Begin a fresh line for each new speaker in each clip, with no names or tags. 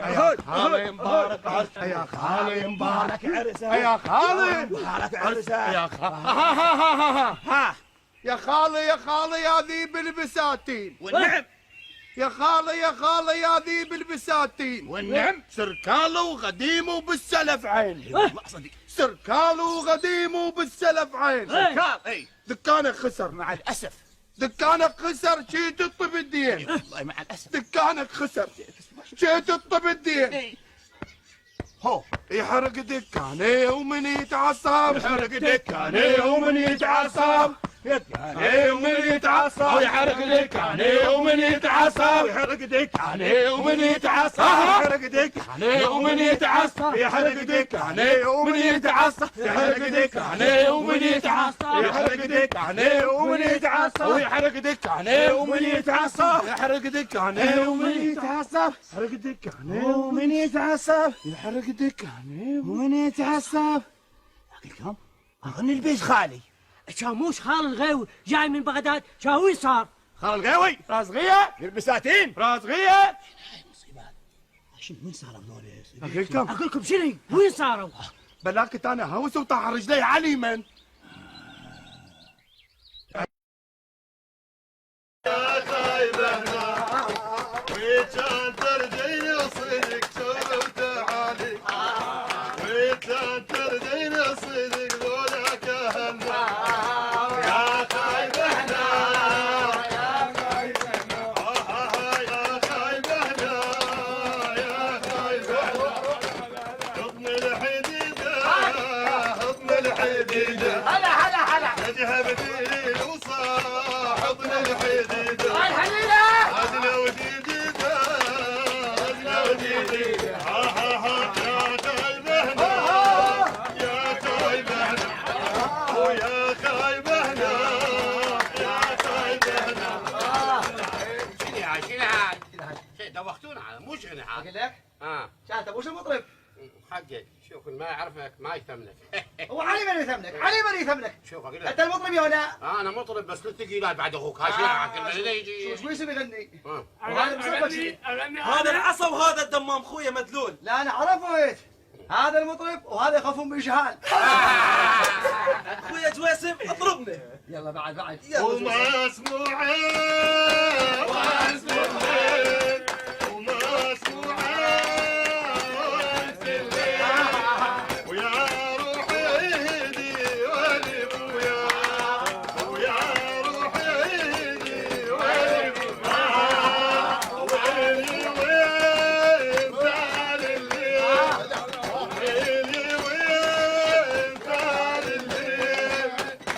يا خالي مبارك عرسك، يا خالي مبارك عرسك، يا خالي مبارك عرسك، يا خالي يا خالي يا خالي يا ذيب البساتين
والنعم.
يا خالي يا خالي يا ذيب البساتين
والنعم.
سركال وغديم وبالسلف عين.
والله صدق.
سركال وغديم وبالسلف عين.
سركال. اي
دكانك خسر
مع الاسف.
دكانك خسر شي تطب الدين.
والله مع الاسف.
دكانك خسر شي تطب الدين.
هو
يحرق دكاني ومن يتعصب، يحرق دكاني ومن يتعصب، دكاني ومن يتعصب، يحرق دكاني ومن يتعصب، يحرق دكاني ومن يتعصب، يحرق دكاني ومن يتعصب، يحرق دكاني ومن يتعصب، يحرق دكاني ومن يتعصب، يحرق دكاني ومن يتعصب، يحرق دكاني ومن يتعصب، يحرق دكاني ومن يتعصب، يحرق دكاني ومن يتعصب، يحرق دكاني ومن يتعصب.
لكم اغني البيت خالي.
شاموش خال الغيوي جاي من بغداد، شاوين صار؟
خال الغاوي
رازغية
البساتين.
رازغية.
مصيبات. شنو وين صاروا هذول؟
اقول لكم
شنو؟ وين صاروا؟
بلاكت انا هوس وطاح رجلي على من
يا خايبنا وكان ترجيني صدق شوف تعالي وكان ترجيني صدق ذولاك اهلنا يا خايبنا يا خايبنا يا خايبنا يا خايبنا حضن الحديده حضن الحديده
هلا هلا هلا.
اذهب ديري وصاح حضن الحديده
الحليله.
عدنا وديديده عدنا وديديده يا خايبنا يا خايبنا ويا خايبنا يا خايبنا.
شنو هاد؟ شيء دوختونا على مو شنو هاد.
اقول لك شاهد ابوش المطرب.
حقك شوف ما يعرفك ما يثمنك.
هو علي من يثمنك، علي من يثمنك.
شوف اقول
انت
لك
المطرب يا ولا؟
انا مطرب بس له ثقيلات بعد اخوك. هاي شنو يجي.
شو اسم يغني؟
هذا
هذا العصا وهذا الدمام خويا مدلول.
لا انا عرفت هذا المطرب وهذا يخافون بجهال.
خويا جويسف اطربنا.
يلا بعد
وما اسمعه وما اسمعه وما اسمعه ويا روحي ايدي ولي بويا ويا روحي ايدي ولي بويا ويلي وين زعل الليل ويلي وين زعل الليل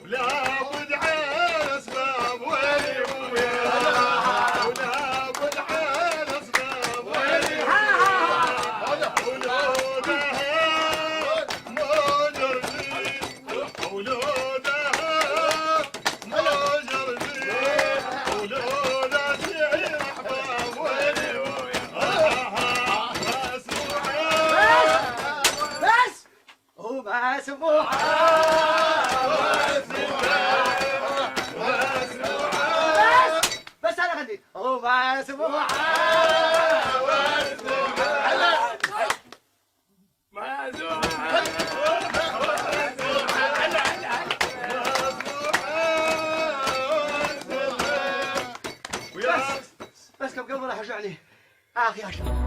ولا بد على اسباب ولي بويا ولا بد على اسباب ولي
بس هو ما سموحه بس انا غنيت هو ما سموحه بس كم قبل راح ارجع لي اخي عشان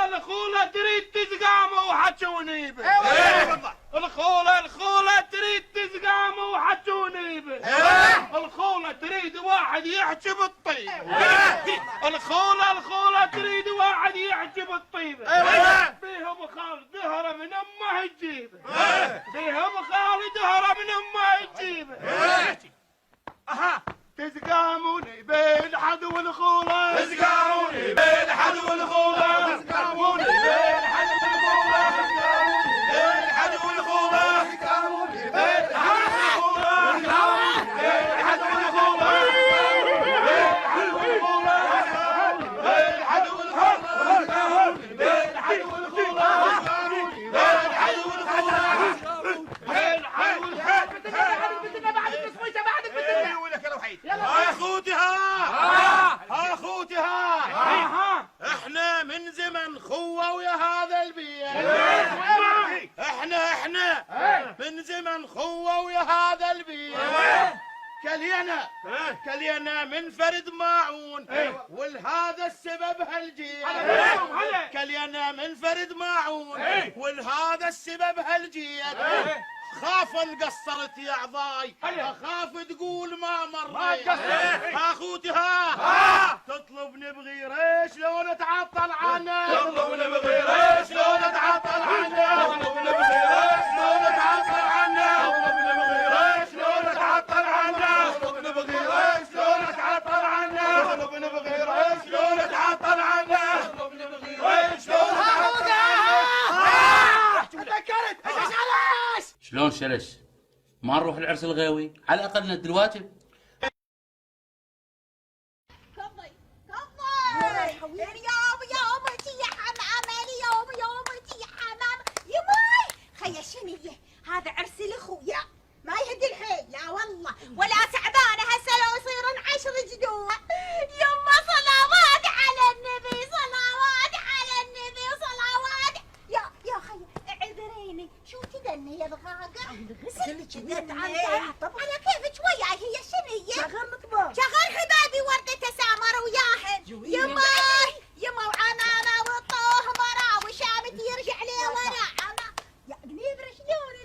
الخولة تريد تزقامه وحجوني به. الخولة تريد تزقامه وحجوني به. الخولة تريد واحد يحجي بالطيبة. الخولة تريد واحد يحجي بالطيبة. فيها بخال دهرة من امه تجيبه. فيها بخال دهرة من والخولة اسقاروني بالحد والخولة اسقاروني بالحد والخولة بالحد والخولة اسقاروني بالحد والخولة بالحد والخولة بالحد والخولة بالحد والخولة بالحد اخوتها احنا من زمن خوة ويا هذا البيت احنا من زمن خوة ويا هذا البيت كلينا من فرد ماعون ولهذا السبب هالجيل كلينا من فرد ماعون ولهذا السبب هالجيل خاف ان قصرت يا عضاي اخاف تقول ما مريت اخوتها تطلبني بغيريش لو نتعطل عنه تطلبني بغيريش لو نتعطل عنه تطلبني بغيريش لو نتعطل عنه تطلبني بغيريش لو نتعطل عنه تطلبني بغيريش لو نتعطل عنه تطلبني بغيريش لو نتعطل عنه تطلبني بغيريش لو نتعطل عنه تذكرت
شلون شلش؟ ما نروح العرس الغاوي على الاقل ندي الواجب.
كفي اليوم تي حمام اليوم تي حمام يماي خيا شنية هذا عرس الاخويا ما يهدي الحيل لا والله ولا تعبانه هسه لو يصيرن 10 جدود يما صلوات على النبي صلوات على النبي صلوات يا خيا اعذريني شو تدني يا الغاقه على كيفك وياي هي شنية شغل حبابي وردة سامر وياهن يما وعمامة والطوه مرا وشامت يرجع لي ورا يا قنيبرة شلون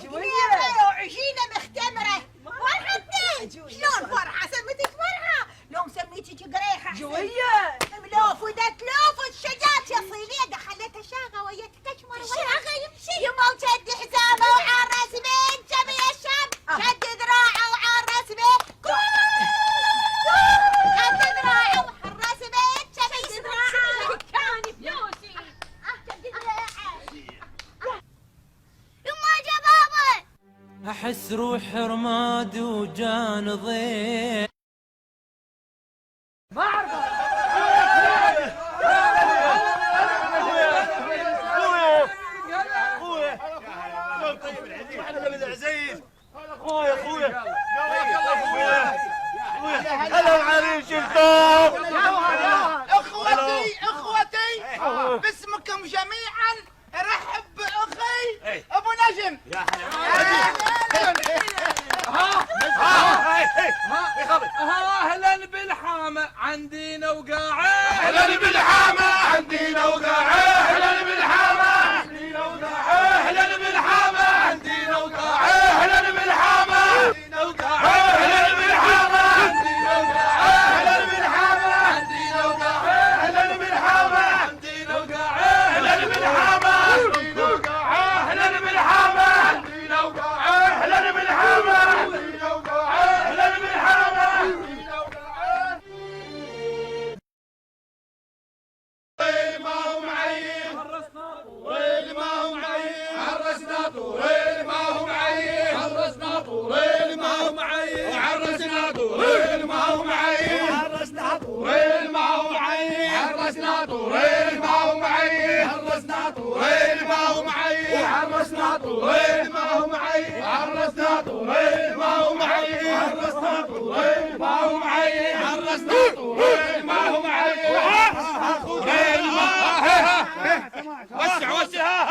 قنيبرة وعجينة مختمرة فرحتني شلون فرحة سميتك فرحة لو مسميتك قريحة جوية ملوف ودت لوف الشجاج يا صينية خليتها شاغة ويا تكشمر شاغة يمشي يما وشد حزامه وعرس بين جميع الشام شد ذراعه وعرس بين شد ذراعه وحرس بين شد ذراعه كان فلوسي شد ذراعه يما جبابه
احس روح رماد وجان ضيق
ما اعرفه
هلا العريس الطوب
اخوتي باسمكم جميعا رحب باخي ابو نجم
اهلا بالحامة عندينا وقاعة
اهلا بالحامة عندينا وقاعة اهلا بالحامة عندينا وقاعة اهلا بالحامة عندينا وقاعة اهلا بالحامة عندينا وقاعة اهلا بالحامة عندينا وقاعة اهلا بالحامة عندينا وقاعة اهلا بالحامة عندينا وقاعة اهلا بالحامة عندينا وقاعة اهلا بالحامة عندينا وقاعة اهلا بالحامة عندينا وقاعة اهلا بالحامة عندينا وقاعة ويلي ما هو معين ويلي ما هو معين عرسنا طول ويلي ما هو معين عرسنا طول ويلي ما هو معين وعرسنا طول ويلي ما هو معين عرسنا طول ويلي ما هو معين عرسنا طول ويلي ما هو معين عرسنا طول ويلي ما هو معين عرسنا طول ويلي ما هو معين عرسنا طول ويلي ما هو معين عرسنا طول ويلي ما هو معين عرسنا طول ويلي ما هو معين وسع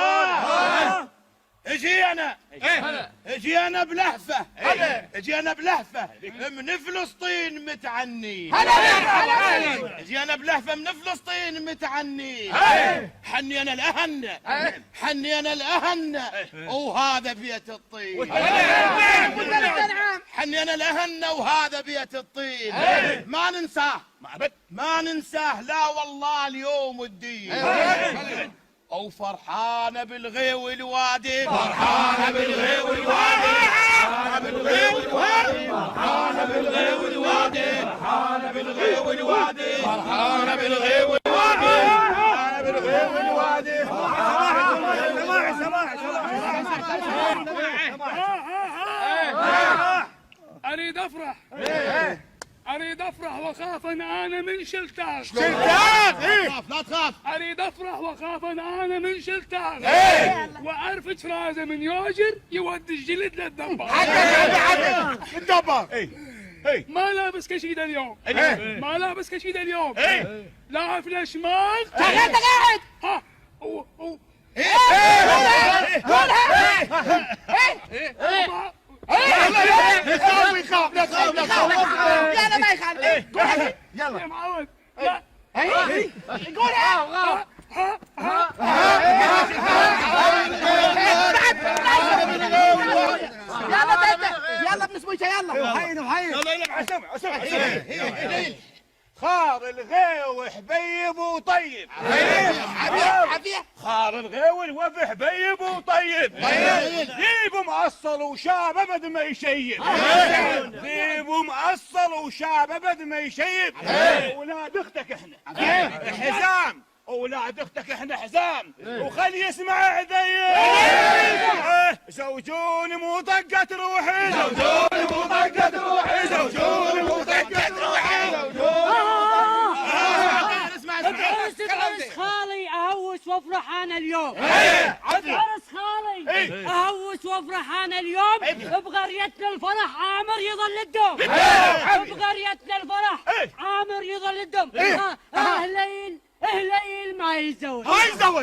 اجي انا بلهفه من فلسطين متعني اجي انا بلهفه من فلسطين متعني حني انا الاهن وهذا بيت الطين حني انا الاهن وهذا بيت الطين ما ننساه لا والله اليوم والدين او فرحانه بالغيو الوادي فرحانه بالغيو الوادي فرحانه بالغيو الوادي فرحانه بالغيو الوادي فرحانه بالغيو الوادي فرحانة بالغيو الوادي بالغيو الوادي
اريد افرح اريد افرح واخاف ان انا من شلتاغ
لا تخاف
اريد افرح واخاف ان انا من شلتاغ واعرف رازه من يوجر يودي الجلد للدبار
الدبر
ما لابس كشيده اليوم ما لابس كشيده اليوم لا في شماغ
انت قاعد
ها
يلا ما يخالف
يلا يا معود
قولها يلا ابن سويشه يلا
يلا يلعب عسمع خار الغيو حبيب وطيب خار الغيو الوف حبيب وطيب ذيب مأصل وشاب ابد ما يشيب ذيب مأصل وشاب ابد ما يشيب اولاد اختك احنا حزام اولاد اختك احنا حزام وخلي يسمع عدي زوجوني مو طقت روحي زوجوني مو طقت روحي زوجوني مو طقت روحي
عرس خالي اهوس وافرح انا اليوم عرس خالي اهوس وافرح انا اليوم بقريتنا الفرح عامر يظل الدوم بقريتنا الفرح عامر يظل الدوم اهلين اهلين ما يتزوج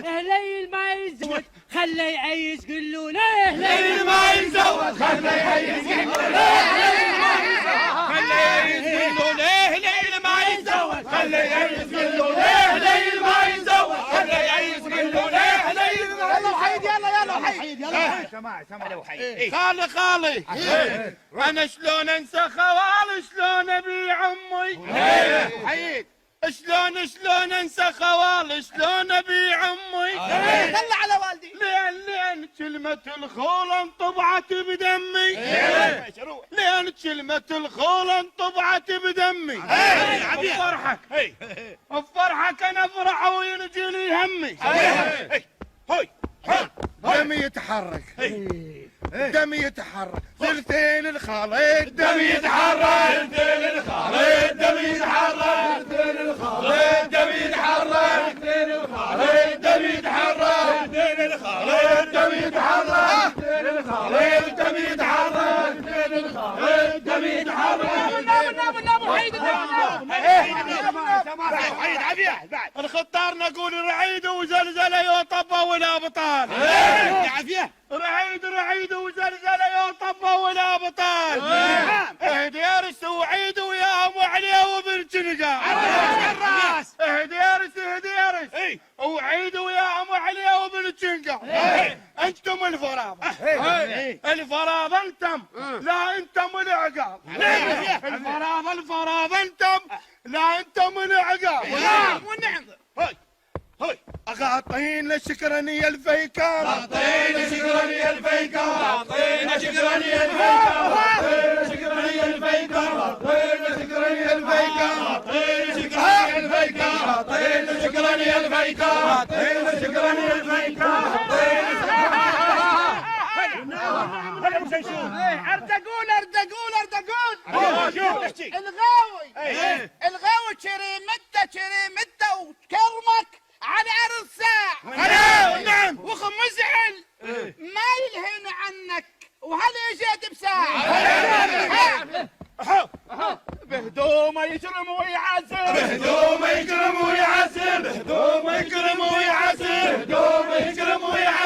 اهلين ما يتزوج خلي يعيش قلوا له اهلين
ما يتزوج خلي يعيش قلوا له خلي يعيش قلوا له اهلين ما يتزوج خلي يعيش قلوا له اهلين ما يتزوج خلي يعيش قلوا له اهلين
يلا وحيد يلا وحيد
يلا سمع خالي انا شلون انسى خوالي شلون ابي عمي حيد شلون انسى خوالي شلون ابي عمي
طلع على والدي
لان كلمة الخول انطبعت بدمي لان كلمة الخول انطبعت بدمي بفرحك بفرحك انا افرح وينجي لي همي دمي يتحرك دمي يتحرك ثلثين الخالد دمي يتحرك ثلثين الخالد دمي يتحرك ثلثين الخالد دمي يتحرك ثلثين الخالد دمي يتحرك ثلثين الخالد دمي يتحرك ثلثين الخالد دمي يتحرك ثلثين الخالد دمي يتحرك وحيد عافية بعد الخطار نقول رعيد وزلزلة يطبة ولا بطال عافية رعيد وزلزلة يطبة ولا بطال اهديرس وعيد ويا ابو علي وبن جنقا اهديرس وعيد ويا ابو علي وبن جنقا انتم الفرابة الفرابة انتم لا انتم العقاب الفرابة انتم لا انتم العقاب والنعم هاي اعطينا شكرانية الفيكار اعطينا شكرانية الفيكار اعطينا شكرانية الفيكار اعطينا شكرانية الفيكار اعطينا شكرانية الفيكار اعطينا شكرانية الفيكار اعطينا شكرانية الفيكار اعطينا شكرانية الفيكار
ارتقول الغاوي شريمته وكرمك على عرض ساعة
نعم
وخمس زعل ما يلهن عنك وهل جيت بساعة
بهدومه يكرم ويعزل بهدومه يكرم ويعزل بهدومه يكرم ويعزل بهدومه يكرم ويعزل